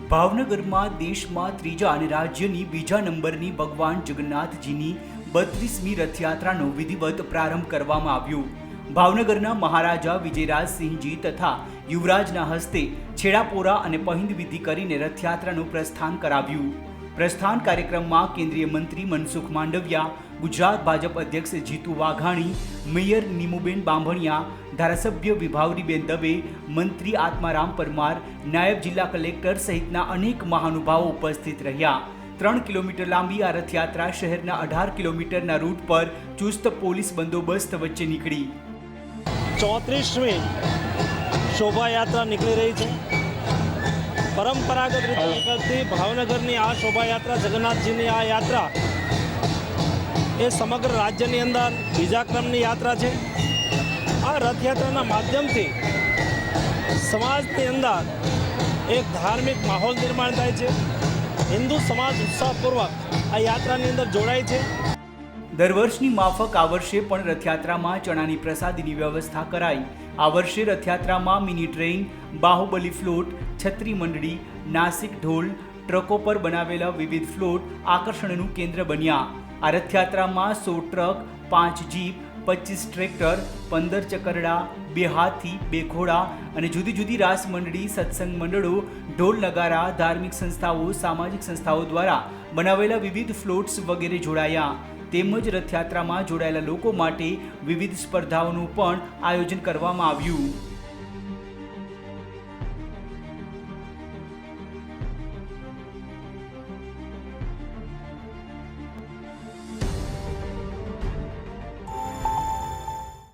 ભાવનગરમાં દેશમાં ત્રીજા અને રાજ્યની બીજા નંબરની ભગવાન જગન્નાથજીની 32મી રથયાત્રાનો વિધિવત પ્રારંભ કરવામાં આવ્યો। ભાવનગરના મહારાજા વિજયરાજસિંહજી તથા યુવરાજના હસ્તે છેડાપોરા અને પહિંદ વિધિ કરીને રથયાત્રાનું પ્રસ્થાન કરાવ્યું। પ્રસ્થાન કાર્યક્રમમાં કેન્દ્રીય મંત્રી મનસુખ માંડવિયા, ગુજરાત ભાજપ અધ્યક્ષ જીતુ વાઘાણી, મેયર નીમુબેન બાંભણિયા, ધારાસભ્ય વિભાવરીબેન દવે, મંત્રી આત્મારામ પરમાર, નાયબ જિલ્લા કલેક્ટર સહિતના અનેક મહાનુભાવો ઉપસ્થિત રહ્યા। 3 કિલોમીટર લાંબી આ રથયાત્રા શહેરના 18 કિલોમીટરના રૂટ પર ચુસ્ત પોલીસ બંદોબસ્ત વચ્ચે નીકળી। 34મી શોભાયાત્રા નીકળી રહી છે। પરંપરાગત રીતે નીકળતી ભાવનગરની આ શોભાયાત્રા, જગન્નાથજીની આ યાત્રા એ સમગ્ર રાજ્યની અંદર બીજા ક્રમની યાત્રા છે। આ રથયાત્રાના માધ્યમથી સમાજની અંદર એક ધાર્મિક માહોલ નિર્માણ થાય છે। હિન્દુ સમાજ ઉત્સાહપૂર્વક આ યાત્રાની અંદર જોડાય છે। દર વર્ષની માફક આ વર્ષે પણ રથયાત્રામાં ચણાની પ્રસાદીની વ્યવસ્થા કરાઈ। આ વર્ષે રથયાત્રામાં મિની ટ્રેન, બાહુબલી ફ્લોટ, છત્રી મંડળી, નાસિક ઢોલ, ટ્રકો પર બનાવેલા વિવિધ ફ્લોટ આકર્ષણનું કેન્દ્ર બન્યા। આ રથયાત્રામાં 100 ટ્રક, 5 જીપ, 25 ટ્રેક્ટર, 15 ચકરડા, 2 હાથી, 2 ઘોડા અને જુદી જુદી રાસ મંડળી, સત્સંગ મંડળો, ઢોલ નગારા, ધાર્મિક સંસ્થાઓ, સામાજિક સંસ્થાઓ દ્વારા બનાવેલા વિવિધ ફ્લોટ્સ વગેરે જોડાયા। તેમજ રથયાત્રામાં જોડાયેલા લોકો માટે વિવિધ સ્પર્ધાઓનું પણ આયોજન કરવામાં આવ્યું।